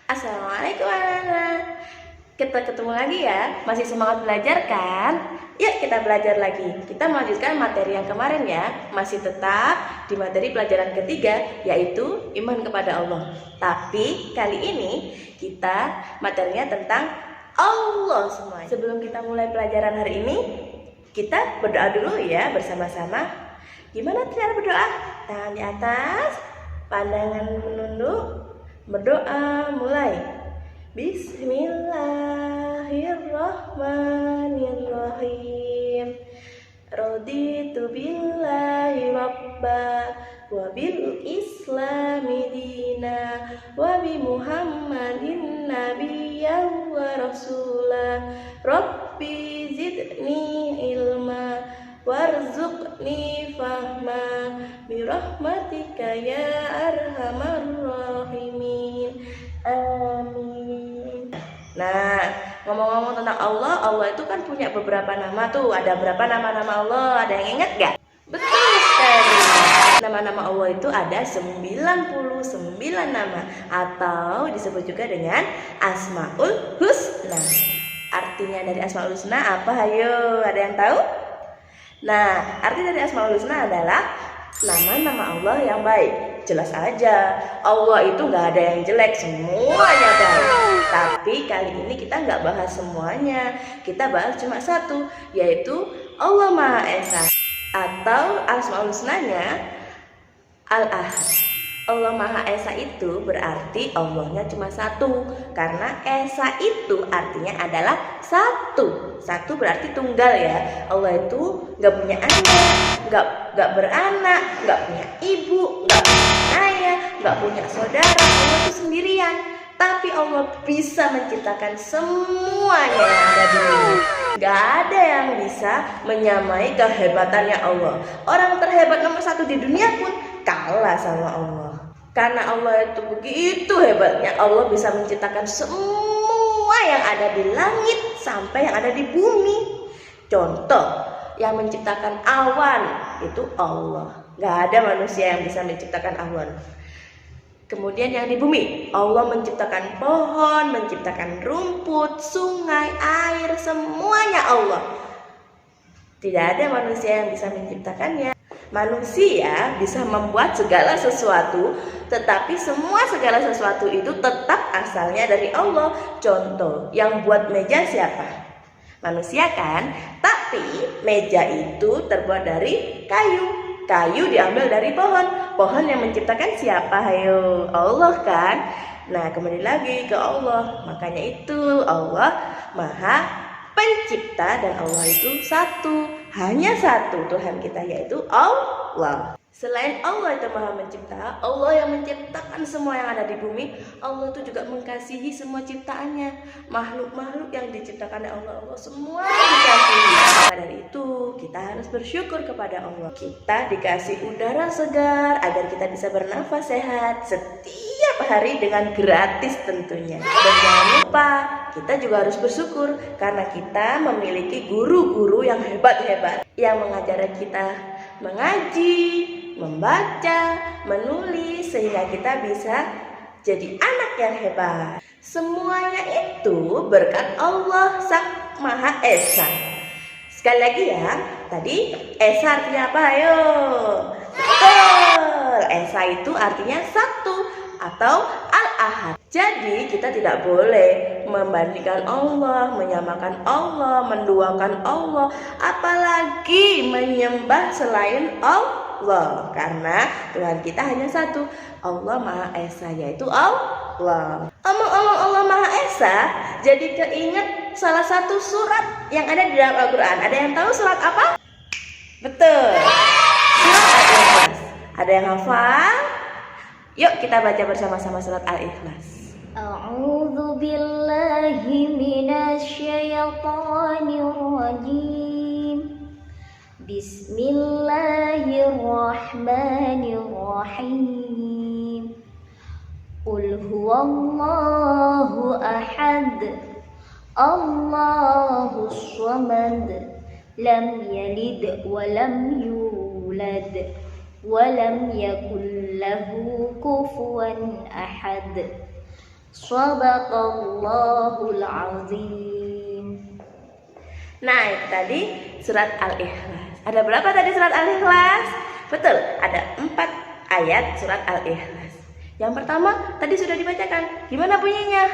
Assalamualaikum anak-anak. Kita ketemu lagi ya. Masih semangat belajar kan? Yuk kita belajar lagi. Kita melanjutkan materi yang kemarin ya. Masih tetap di materi pelajaran ketiga, yaitu iman kepada Allah. Tapi kali ini kita materinya tentang Allah semua. Sebelum kita mulai pelajaran hari ini, kita berdoa dulu ya bersama-sama. Gimana cara berdoa? Tangan di atas, pandangan menunduk. Berdoa mulai. Bismillahirrahmanirrahim. Raditu billahi rabba wa bil islami dina wa bi muhammadin nabiyyan wa rasula. Rabbi zidni ilma warzuqni fahma birahmatika ya arhamar rahimin. Amin. Nah, ngomong-ngomong tentang Allah, Allah itu kan punya beberapa nama tuh. Ada berapa nama-nama Allah? Ada yang ingat gak? Betul sekali. Nama-nama Allah itu ada 99 nama, atau disebut juga dengan Asmaul Husna. Artinya dari Asmaul Husna apa? Ayo, ada yang tahu? Nah, arti dari Asmaul Husna adalah nama-nama Allah yang baik. Jelas aja, Allah itu gak ada yang jelek, semuanya baik. Tapi kali ini kita gak bahas semuanya. Kita bahas cuma satu, yaitu Allah Maha Esa, atau Asmaul Husnanya Al-Ahad. Allah Maha Esa itu berarti Allahnya cuma satu, karena Esa itu artinya adalah satu. Satu berarti tunggal ya. Allah itu gak punya anak, gak beranak, gak punya ibu, gak punya ayah, gak punya saudara. Allah itu sendirian. Tapi Allah bisa menciptakan semuanya yang ada di dunia. Gak ada yang bisa menyamai kehebatannya Allah. Orang terhebat nomor satu di dunia pun kalah sama Allah. Karena Allah itu begitu hebatnya, Allah bisa menciptakan semua yang ada di langit sampai yang ada di bumi. Contoh, yang menciptakan awan itu Allah. Gak ada manusia yang bisa menciptakan awan. Kemudian yang di bumi, Allah menciptakan pohon, menciptakan rumput, sungai, air, semuanya Allah. Tidak ada manusia yang bisa menciptakannya. Manusia bisa membuat segala sesuatu, tetapi segala sesuatu itu tetap asalnya dari Allah. Contoh, yang buat meja siapa? Manusia kan? Tapi meja itu terbuat dari kayu. Kayu diambil dari pohon. Pohon yang menciptakan siapa? Ayo, Allah kan? Nah, kembali lagi ke Allah. Makanya itu Allah Maha Pencipta, dan Allah itu satu, hanya satu Tuhan kita, yaitu Allah. Selain Allah itu Maha Mencipta, Allah yang menciptakan semua yang ada di bumi, Allah itu juga mengasihi semua ciptaannya. Makhluk-makhluk yang diciptakan oleh Allah semua dikasihi. Maka dari itu kita harus bersyukur kepada Allah. Kita dikasih udara segar agar kita bisa bernafas sehat setiap hari dengan gratis tentunya. Dan jangan lupa, kita juga harus bersyukur karena kita memiliki guru-guru yang hebat-hebat yang mengajari kita mengaji, membaca, menulis, sehingga kita bisa jadi anak yang hebat. Semuanya itu berkat Allah Sang Maha Esa. Sekali lagi ya, tadi Esa artinya apa? Ayo, betul, Esa itu artinya satu atau Al-Ahad. Jadi kita tidak boleh membandingkan Allah, menyamakan Allah, menduakan Allah, apalagi menyembah selain Allah. Karena Tuhan kita hanya satu, Allah Maha Esa, yaitu Allah. Omong-omong Allah Maha Esa, jadi keinget salah satu surat yang ada di dalam Al-Quran. Ada yang tahu surat apa? Betul, surat Al-Ikhlas. Ada yang hafal? Yuk kita baca bersama-sama surat Al-Ikhlas. A'udzu billahi minasyaitonir rajim. Bismillahirrahmanirrahim. Qul huwallahu ahad. Allahus samad. Lam yalid wa lam yulad. Walam yakul lahu kufuwan ahad. Sadaqallahul azim. Nah, itu tadi surat Al-Ikhlas. Ada berapa tadi surat Al-Ikhlas? Betul, ada 4 ayat surat Al-Ikhlas. Yang pertama tadi sudah dibacakan. Gimana bunyinya?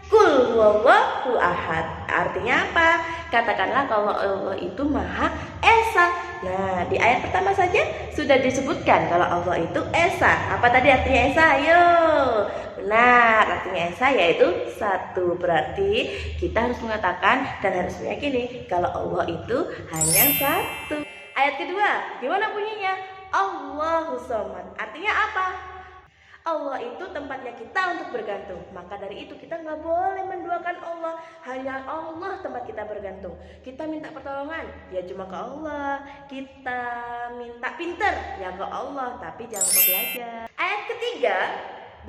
Qul huwallahu ahad. Artinya apa? Katakanlah kalau Allah itu Maha Esa. Nah, di ayat pertama saja sudah disebutkan kalau Allah itu Esa. Apa tadi artinya Esa? Ayo. Benar, artinya Esa yaitu satu. Berarti kita harus mengatakan dan harus meyakini kalau Allah itu hanya satu. Ayat kedua, gimana bunyinya? Allahu Shomad. Artinya apa? Allah itu tempatnya kita untuk bergantung. Maka dari itu kita nggak boleh menduakan Allah. Hanya Allah tempat kita bergantung. Kita minta pertolongan ya cuma ke Allah. Kita minta pinter ya ke Allah. Tapi jangan lupa belajar. Ayat ketiga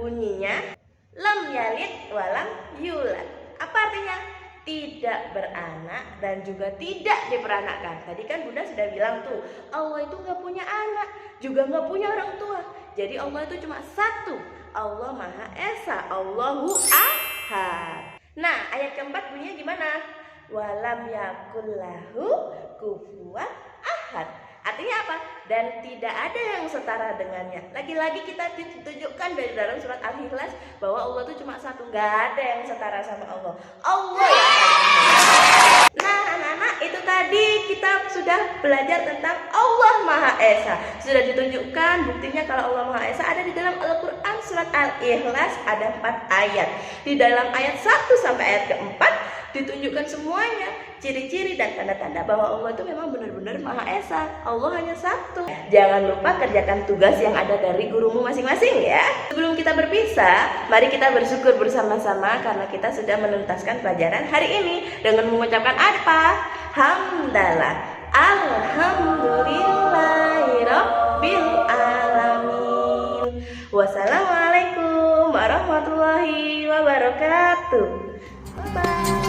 bunyinya lam yalid walam yulad. Apa artinya? Tidak beranak dan juga tidak diperanakkan. Tadi kan Bunda sudah bilang tuh, Allah itu nggak punya anak, juga nggak punya orang tua. Jadi Allah itu cuma satu. Allah Maha Esa, Allahu Ahad. Nah, ayat keempat bunyinya gimana? Walam yakullahu kufuwan ahad. Artinya apa? Dan tidak ada yang setara dengannya. Lagi-lagi kita ditunjukkan dari dalam surat Al-Ikhlas bahwa Allah itu cuma satu, nggak ada yang setara sama Allah. Allah yang paling hebat. Nah, anak-anak, itu tadi kita sudah belajar tentang Allah Maha Esa. Sudah ditunjukkan buktinya kalau Allah Maha Esa ada di dalam Al-Quran surat Al-Ikhlas ada 4 ayat. Di dalam ayat 1 sampai ayat keempat ditunjukkan semuanya ciri-ciri dan tanda-tanda bahwa Allah itu memang benar-benar Maha Esa. Allah hanya satu. Jangan lupa kerjakan tugas yang ada dari gurumu masing-masing ya. Sebelum kita berpisah, mari kita bersyukur bersama-sama karena kita sudah menuntaskan pelajaran hari ini dengan mengucapkan apa? Hamdalah. Alhamdulillahirabbil alamin. Wassalamualaikum warahmatullahi wabarakatuh. Bye bye.